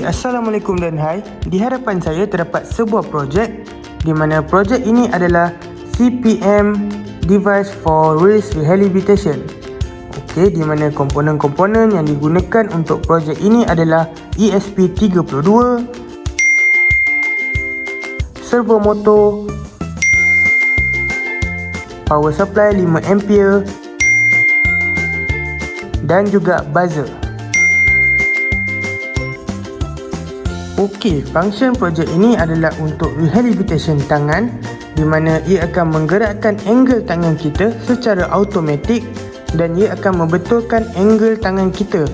Assalamualaikum dan hai. Di hadapan saya terdapat sebuah projek di mana projek ini adalah CPM Device for Wrist Rehabilitation. Okey, di mana komponen-komponen yang digunakan untuk projek ini adalah ESP32, servo motor, power supply 5 ampere dan juga buzzer. Okey, function projek ini adalah untuk rehabilitation tangan, di mana ia akan menggerakkan angle tangan kita secara automatik dan ia akan membetulkan angle tangan kita.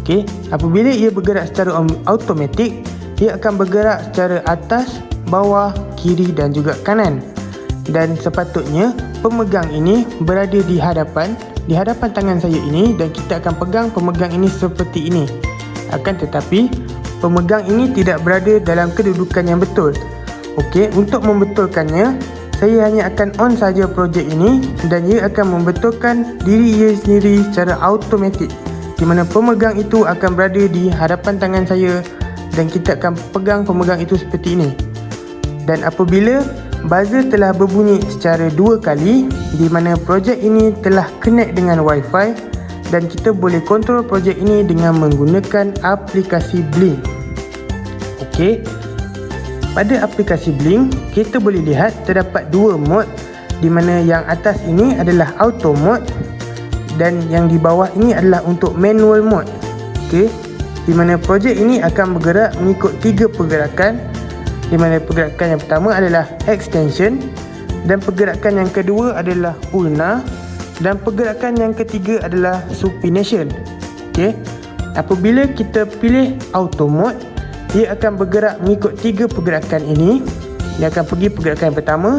Okey, apabila ia bergerak secara automatik, ia akan bergerak secara atas, bawah, kiri dan juga kanan. Dan sepatutnya pemegang ini berada di hadapan tangan saya ini, dan kita akan pegang pemegang ini seperti ini. Akan tetapi pemegang ini tidak berada dalam kedudukan yang betul. Okey, untuk membetulkannya, saya hanya akan on saja projek ini dan ia akan membetulkan diri ia sendiri secara automatik, di mana pemegang itu akan berada di hadapan tangan saya dan kita akan pegang pemegang itu seperti ini. Dan apabila buzzer telah berbunyi secara 2 kali, di mana projek ini telah connect dengan Wi-Fi, dan kita boleh kontrol projek ini dengan menggunakan aplikasi Blink. Okey, pada aplikasi Blink kita boleh lihat terdapat 2 mode, di mana yang atas ini adalah auto mode dan yang di bawah ini adalah untuk manual mode. Okey, di mana projek ini akan bergerak mengikut 3 pergerakan, di mana pergerakan yang pertama adalah extension, dan pergerakan yang kedua adalah ulna, dan pergerakan yang ketiga adalah supination. Okey, apabila kita pilih auto mode, ia akan bergerak mengikut 3 pergerakan ini. Dia akan pergi pergerakan yang pertama,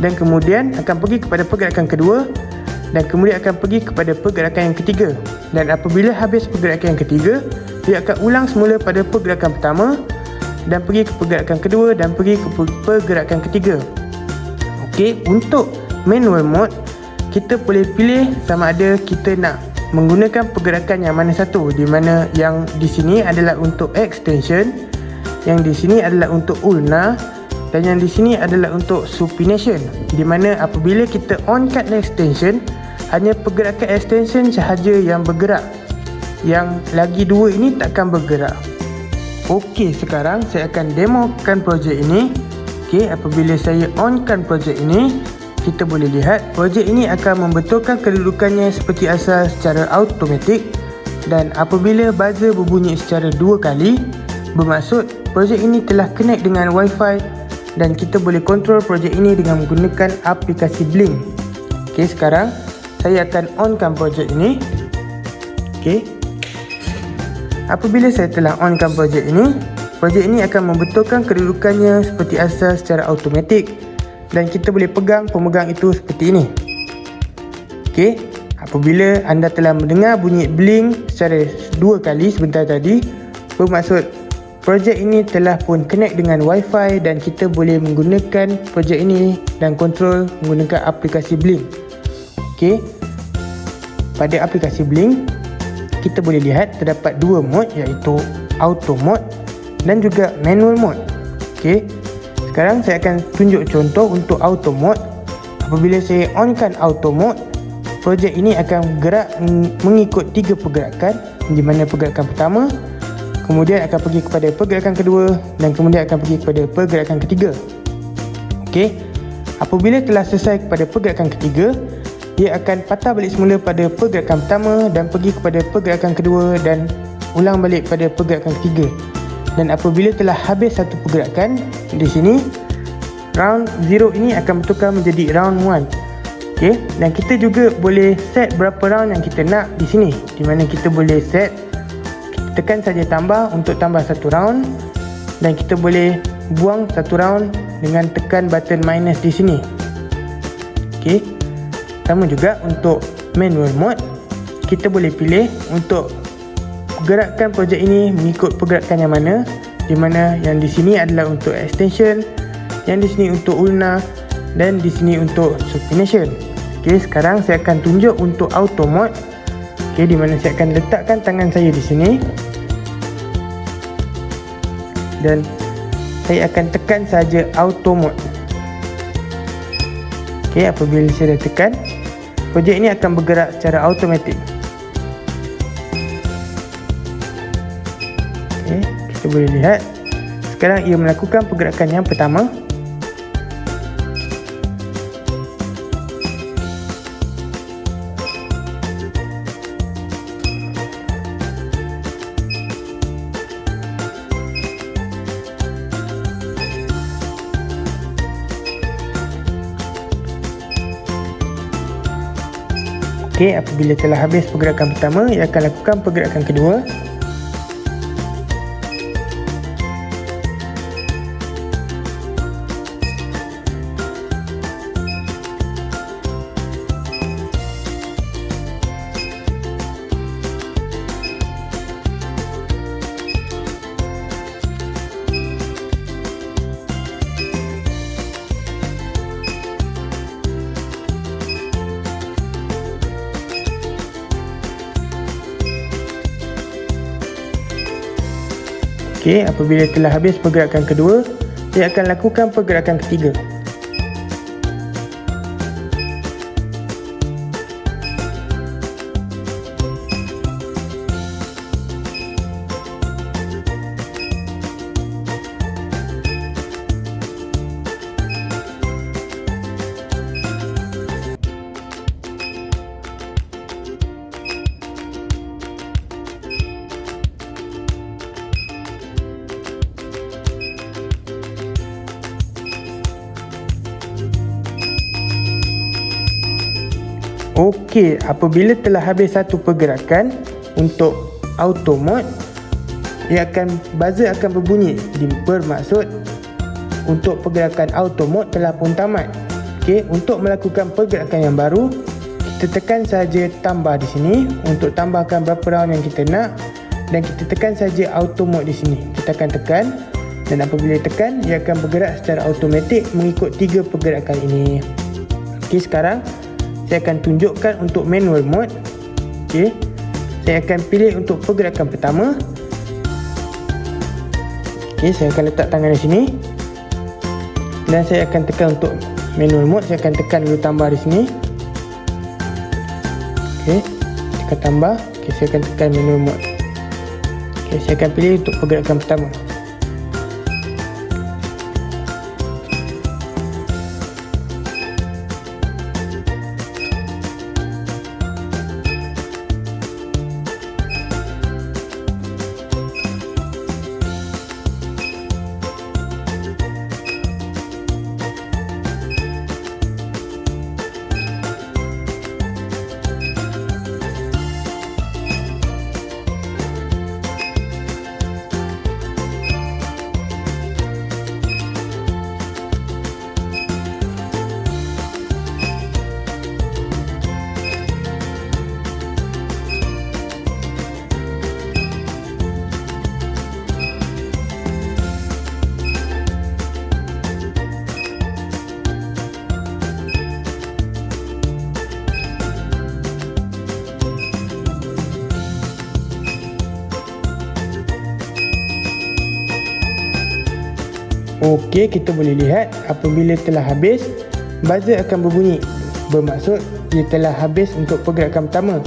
dan kemudian akan pergi kepada pergerakan kedua, dan kemudian akan pergi kepada pergerakan yang ketiga. Dan apabila habis pergerakan yang ketiga, dia akan ulang semula pada pergerakan pertama dan pergi ke pergerakan kedua dan pergi ke pergerakan ketiga. Okey, untuk manual mode, kita boleh pilih sama ada kita nak menggunakan pergerakan yang mana satu, di mana yang di sini adalah untuk extension, yang di sini adalah untuk ulna, dan yang di sini adalah untuk supination. Di mana apabila kita onkan extension, hanya pergerakan extension sahaja yang bergerak, yang lagi 2 ini takkan bergerak. Okey, sekarang saya akan demokan projek ini. Okey, apabila saya onkan projek ini, kita boleh lihat projek ini akan membetulkan kedudukannya seperti asal secara automatik, dan apabila buzzer berbunyi secara 2 kali, bermaksud projek ini telah connect dengan Wi-Fi dan kita boleh kontrol projek ini dengan menggunakan aplikasi Blink. Okey, sekarang saya akan onkan projek ini. Okey, apabila saya telah onkan projek ini akan membetulkan kedudukannya seperti asal secara automatik, dan kita boleh pegang pemegang itu seperti ini. Okey, apabila anda telah mendengar bunyi Blink secara 2 kali sebentar tadi, bermaksud projek ini telah pun connect dengan Wi-Fi dan kita boleh menggunakan projek ini dan kontrol menggunakan aplikasi Blink. Okey, pada aplikasi Blink kita boleh lihat terdapat 2 mode, iaitu auto mode dan juga manual mode. Okey, sekarang saya akan tunjuk contoh untuk auto mode. Apabila saya onkan auto mode, projek ini akan bergerak mengikut 3 pergerakan, di mana pergerakan pertama, kemudian akan pergi kepada pergerakan kedua, dan kemudian akan pergi kepada pergerakan ketiga. Okey, apabila telah selesai kepada pergerakan ketiga, ia akan patah balik semula pada pergerakan pertama dan pergi kepada pergerakan kedua dan ulang balik pada pergerakan ketiga. Dan apabila telah habis satu pergerakan, di sini round 0 ini akan bertukar menjadi round 1. Okey, dan kita juga boleh set berapa round yang kita nak di sini, di mana kita boleh set, kita tekan saja tambah untuk tambah satu round, dan kita boleh buang satu round dengan tekan button minus di sini. Okey, sama juga untuk manual mode, kita boleh pilih untuk gerakkan projek ini mengikut pergerakan yang mana, di mana yang di sini adalah untuk extension, yang di sini untuk ulna, dan di sini untuk supination. Okey, sekarang saya akan tunjuk untuk auto mode. Okey, di mana saya akan letakkan tangan saya di sini. dan saya akan tekan saja auto mode. Okey, apabila saya dah tekan, projek ini akan bergerak secara automatik. Okey, kita boleh lihat sekarang ia melakukan pergerakan yang pertama. Okey, apabila telah habis pergerakan pertama, ia akan lakukan pergerakan kedua. Okey, apabila telah habis pergerakan kedua, ia akan lakukan pergerakan ketiga. Okey, apabila telah habis satu pergerakan untuk auto mode, buzzer akan berbunyi, bermaksud untuk pergerakan auto mode telah pun tamat. Okey, untuk melakukan pergerakan yang baru, kita tekan saja tambah di sini untuk tambahkan berapa round yang kita nak, dan kita tekan saja auto mode di sini. Kita akan tekan, dan apabila tekan, ia akan bergerak secara automatik mengikut 3 pergerakan ini. Okey, sekarang saya akan tunjukkan untuk manual mode. Okey, saya akan pilih untuk pergerakan pertama. Okey, saya akan letak tangan di sini dan saya akan tekan untuk manual mode. Saya akan tekan dulu tambah di sini. Okey, tekan tambah. Okey, saya akan tekan manual mode. Okey, saya akan pilih untuk pergerakan pertama. Okey, kita boleh lihat apabila telah habis, buzzer akan berbunyi, bermaksud ia telah habis untuk pergerakan pertama.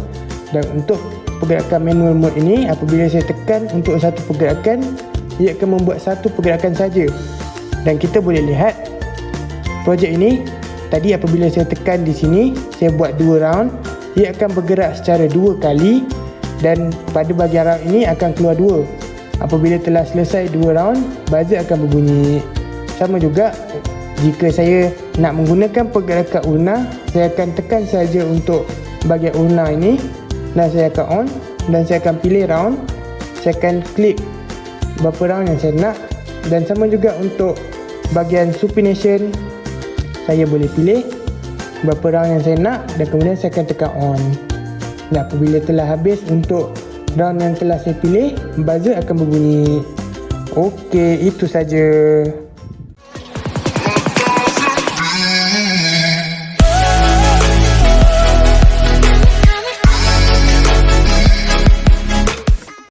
Dan untuk pergerakan manual mode ini, apabila saya tekan untuk satu pergerakan, ia akan membuat satu pergerakan saja. Dan kita boleh lihat projek ini tadi apabila saya tekan di sini, saya buat 2 round, ia akan bergerak secara 2 kali, dan pada bahagian round ini akan keluar 2. Apabila telah selesai 2 round, buzzer akan berbunyi. Sama juga jika saya nak menggunakan pergerakan urna, saya akan tekan saja untuk bahagian urna ini dan saya akan on, dan saya akan pilih round. Saya akan klik berapa round yang saya nak, dan sama juga untuk bahagian supination, saya boleh pilih berapa round yang saya nak, dan kemudian saya akan tekan on. Dan apabila telah habis untuk round yang telah saya pilih, buzzer akan berbunyi. Okey, itu saja.